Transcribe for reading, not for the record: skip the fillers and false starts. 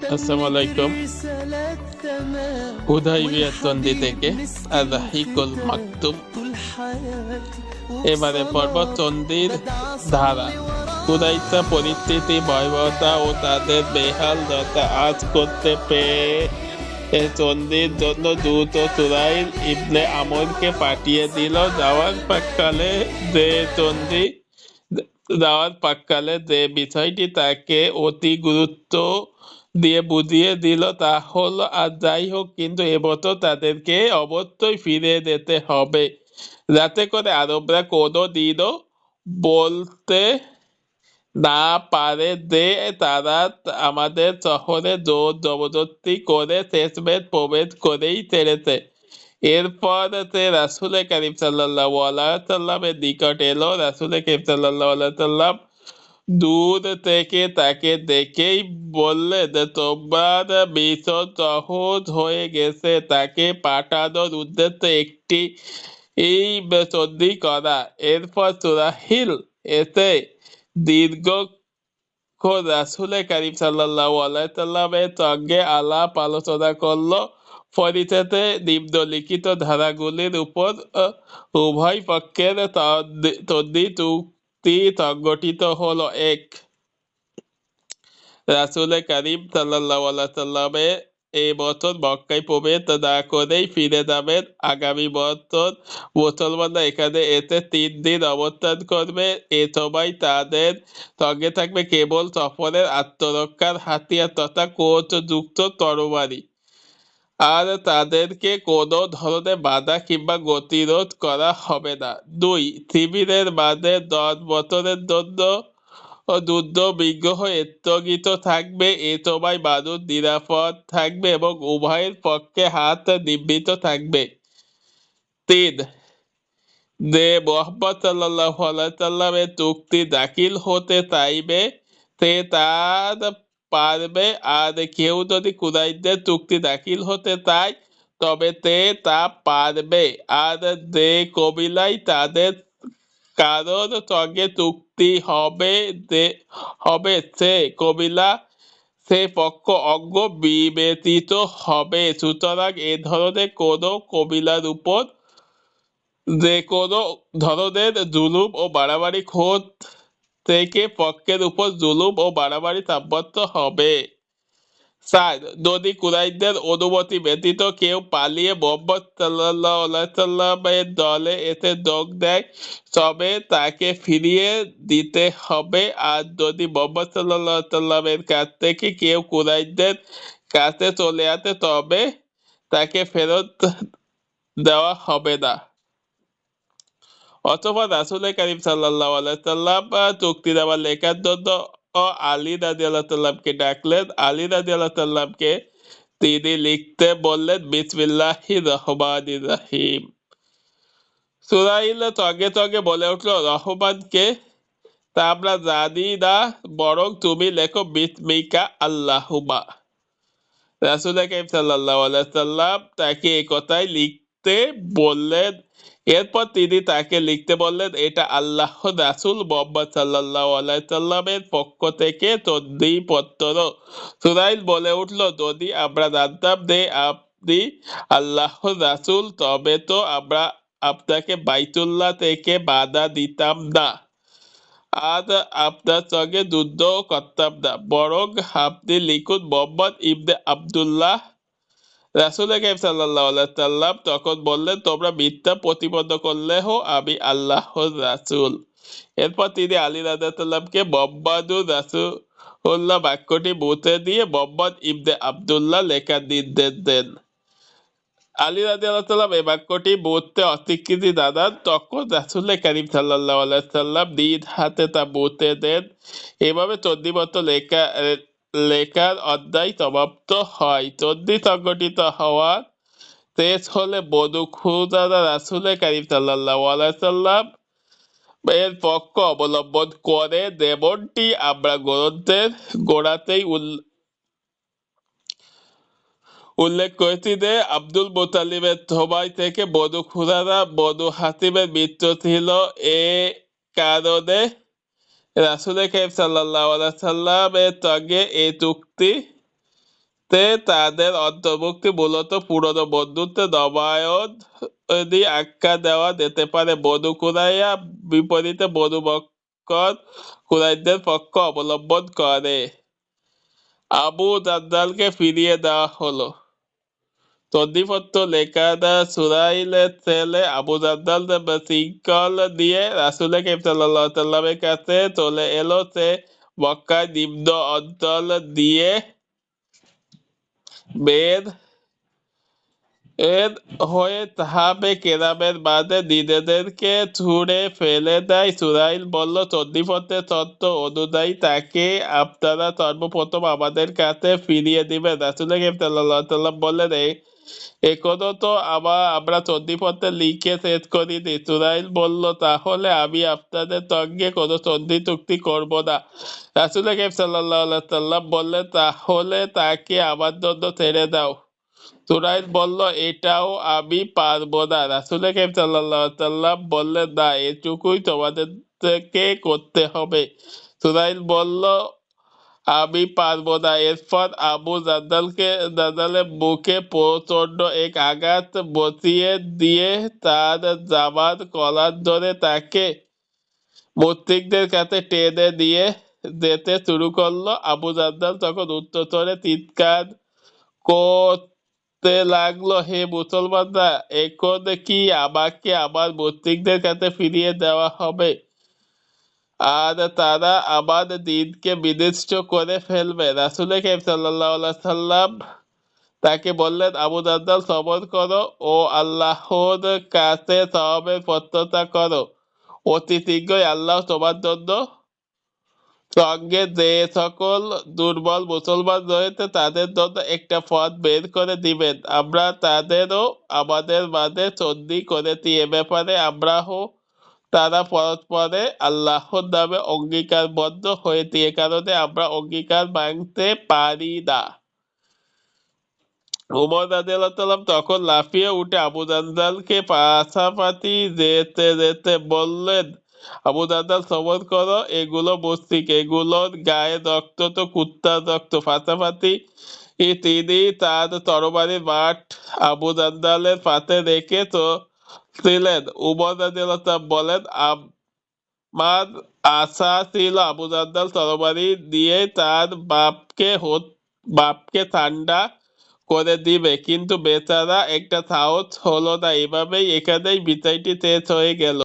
আসসালামু আলাইকুম। হুদাইবিয়া তন্দি থেকে আর-রাহিকুল মাকতুম। এবারে পর্ব তন্দির ধারা, কুরাইশা পরিস্থিতি, ভয়াবহতা ও তাদের বেহাল দশা আজ করতে পেয়ে তন্দির জন্য দ্রুত সুরাইল ইবনে আমরকে পাঠিয়ে দিল। যাওয়ার পাককালে যে বিষয়টি তাকে অতি গুরুত্ব দিয়ে বুঝিয়ে দিল তা হলো, আর যাই হোক কিন্তু এবছর তাদেরকে অবশ্যই ফিরে যেতে হবে, যাতে করে আরবরা কোনো দিনও বলতে না পারে যে তারা আমাদের শহরে জোর জবরদস্তি করে শেষমেশ প্রবেশ করেই ছেড়েছে। এরপর সে রাসূল কারীম সাল্লাল্লাহু আলাইহি সাল্লামের নিকট এলো। রাসূল কারীম সাল্লাল্লাহু আলাইহি সাল্লাম দূর থেকে তাকে দেখেই বললে যে তোমার মিশন সহজ হয়ে গেছে। তাকে পাঠানোর উদ্দেশ্য একটি এই সন্ধি করা। এরপর সুরাইল এসে দীর্ঘক্ষণ রাসূল কারীম সাল্লাল্লাহু আলাইহি সাল্লামের সঙ্গে আলাপ আলোচনা করলো। পরিশেষে নিম্নলিখিত ধারাগুলির উপর উভয় পক্ষের সন্ধি চুক্তি সংগঠিত হলো। ১. রাসূল কারীম সাল্লাল্লাহু আলাইহি সাল্লামে এই বছর মক্কায় প্রবেশ না করেই ফিরে যাবেন। আগামী বছর মুসলমানরা এখানে এসে ৩ দিন অবস্থান করবে। এ সময় তাদের সঙ্গে থাকবে কেবল সফরের আত্মরক্ষার হাতিয়ার তথা কোষযুক্ত তরবারি, আর তাদেরকে কোনো ধরনের বাধা কিংবা গতিরোধ করা হবে না। ২. শিবিরের মাঝে ১০ বছরের জন্য যুদ্ধ বিগ্রহ স্থগিত থাকবে। এ সময় মানুষ নিরাপদ থাকবে এবং উভয়ের পক্ষে হাত নিবৃত থাকবে। ৩. যে মুহাম্মদ সাল্লাল্লাহু আলাইহি সাল্লামের চুক্তি দাখিল হতে চাইবে সে তার পারবে, আর কেউ যদি কুরাইশদের চুক্তি দাখিল হতে চায় তবে সে তা পারবে। আর যে কবিলায় তাদের কারোর সঙ্গে চুক্তি হবে সে কবিলা সে পক্ষ অজ্ঞ বিবেচিত হবে। সুতরাং এ ধরনের কোনো কবিলার উপর যে কোনো ধরনের জুলুম ও বাড়াবাড়ি খোদ থেকে পক্ষের উপর জুলুম ও বাড়াবাড়ি সাব্যস্ত হবে। ৪. যদি কুরাইশদের অনুমতি ব্যতীত কেউ পালিয়ে মুহাম্মদ সাল্লাল্লাহু আলাইহি সাল্লামের দলে এসে যোগ দেয় তবে তাকে ফিরিয়ে দিতে হবে। আর যদি মুহাম্মদ সাল্লাল্লাহু আলাইহি সাল্লামের কাছ থেকে কেউ কুরাইশদের কাছে চলে আসে তবে তাকে ফেরত দেওয়া হবে না। অথবা রাসূল কারীম সাল্লাল্লাহু আলাইহি সাল্লাম চুক্তিনামা লেখার জন্য আলী রাদিয়াল্লাহু তাআলাকে ডাকলেন। আলী রাদিয়াল্লাহু তাআলাকে তিনি লিখতে বললেন, বিসমিল্লাহির রহমানির রহিম। সুরাইল সঙ্গে সঙ্গে বলে উঠল, রহমানকে তা আমরা জানি না, বরং তুমি লেখো বিসমিকা আল্লাহুম্মা। রাসূল কারীম সাল্লাল্লাহু আলাইহি সাল্লাম তাকে এই কথাই লিখতে বললেন। এরপর তিনি তাকে লিখতে বললেন, এটা আল্লাহর রাসূল মুহাম্মদ সাল্লাল্লাহু আলাইহি সাল্লামের পক্ষ থেকে সন্ধিপত্র। সুরাইল বলে উঠল, যদি আমরা জানতাম যে আপনি আল্লাহর রাসূল তবে তো আমরা আপনাকে বাইতুল্লাহ থেকে বাধা দিতাম না, আর আপনার সঙ্গে যুদ্ধ করতাম না, বরং আপনি লিখুন মুহাম্মদ ইবনে আব্দুল্লাহ। রাসূল কারীম সাল্লাল্লাহু আলাইহি সাল্লাম তখন বললেন, তোমরা মিথ্যা প্রতিপন্ন করলেও আমি আল্লাহর রাসূল। এরপর তিনি আলী রাদিয়াল্লাহু তাআলাকে মুহাম্মাদুর রাসূলুল্লাহ বাক্যটি মুছে দিয়ে মুহাম্মদ ইবনে আব্দুল্লাহ লেখার নির্দেশ দেন। আলী রাদিয়াল্লাহু তাআলা এই বাক্যটি মুছতে অস্বীকৃতি জানান। তখন রাসূল কারীম সাল্লাল্লাহু আলাইহি সাল্লাম নিজ হাতে তা মুছে দেন। এভাবে সন্ধিপত্র লেখার অধ্যায় সমাপ্ত হয়। সন্ধি সংগঠিত হওয়া শেষ হলে বনু খুযাযা রাসূল কারীম সাল্লাল্লাহু আলাইহি সাল্লাম এর পক্ষ অবলম্বন করে, যেমনটি আমরা গ্রন্থের গোড়াতেই উল্লেখ করেছি যে আব্দুল মুত্তালিবের সময় থেকে বনু খুযাযা বনু হাশিমের মৃত্যু ছিল। এ কারণে রাসূল কারীম সাল্লাল্লাহু আলাইহি সাল্লামের সঙ্গে এই চুক্তি তে তাদের অন্তর্ভুক্তি মূলত পুরনো বন্ধুত্বে নবায়নী আখ্যা দেওয়া যেতে পারে। বনু কুরাইয়া বিপরীতে বনু বকর কুরাইশদের পক্ষ অবলম্বন করে। আবু জান্দালকে ফিরিয়ে দেওয়া হলো। তন্দিপত্র লেখাটা সুরাইলের ছেলে আবু জান্দাল শৃঙ্খল দিয়ে রাসূল করিম সাল্লাল্লাহু আলাইহি ওয়াসাল্লামের কাছে চলে এলো। সে মক্কার নিম্ন অঞ্চল দিয়ে বের হয়ে সাহাবে কেরামের মাঝে নিজেদেরকে ছুঁড়ে ফেলে দেয়। সুরাইল বলল, চণ্ডীপথের শর্ত অনুযায়ী তাকে আপনারা সর্বপ্রথম আমাদের কাছে ফিরিয়ে দিবেন। রাসূল করিম সাল্লাল্লাহু আলাইহি ওয়াসাল্লাম বললেন, এখনো তো আমরা চণ্ডীপথে লিখে শেষ করিনি। সুরাইল বলল, তাহলে আমি আপনাদের সঙ্গে কোনো সন্ধি চুক্তি করব না। রাসূল করিম সাল্লাল্লাহু আলাইহি ওয়াসাল্লাম বললেন, তাহলে তাকে আমার জন্য ছেড়ে দাও। সুরাইল বলল, এটাও আমি পারবো না। রাসূল করিম সাল্লাল্লাহু আলাইহি ওয়াসাল্লাম বললেন, না, এটুকুই তোমাদেরকে করতে হবে। সুরাইল বলল, আমি পারবো না। এরপর আবু জান্দালের মুখে প্রচন্ড এক আঘাত বসিয়ে দিয়ে তার জামার কলার ধরে তাকে মুশরিকদের কাছে টেনে নিয়ে যেতে শুরু করলো। আবু জান্দাল তখন উচ্চস্বরে চিৎকার করতে লাগলো, হে মুসলমানরা, এখন কি আমাকে আমার মুশরিকদের কাছে ফিরিয়ে দেওয়া হবে আর তারা আমার দিনকে বিনষ্ট করে ফেলবে? রাসূল করিম সাল্লাল্লাহু আলাইহি ওয়াসাল্লাম তাকে বললেন, আবু জান্দাল, সবর করো ও আল্লাহর কাছে সওয়াবের প্রত্যাশা করো। অতি শীঘ্রই আল্লাহ তোমার জন্য সঙ্গে যে সকল দুর্বল মুসলমান রয়েছে তাদের জন্য একটা পথ বের করে দিবেন। আমরা তাদেরও আমাদের মাঝে সন্ধি করেছি। এ ব্যাপারে আমরাও তারা পরস্পরে আল্লাহর নামে অঙ্গীকারবদ্ধ হয়েছি। এ কারণে আমরা অঙ্গীকার ভাঙতে পারি না। উমর রাদিয়াল্লাহু তাআলা তখন লাফিয়ে উঠে আবু জান্দালকে পাশাপাশি যেতে যেতে বললেন, আবু জান্দাল, সবর করো, এগুলো মুশরিক, এগুলোর গায়ে রক্ত তো কুত্তার রক্ত। পাশাপাশি তিনি তার তরবারির মাঠ আবু জান্দালের পাশে রেখে ছিলেন। উমর রাদিয়াল্লাহু তাআলা বলেন, আমার আশা ছিল আবু জান্দাল তরবারি দিয়ে তার বাপকে ঠান্ডা করে দিবে, কিন্তু বেচারা একটা সাহস হলো না। এভাবেই এখানেই বিষয়টি শেষ হয়ে গেল।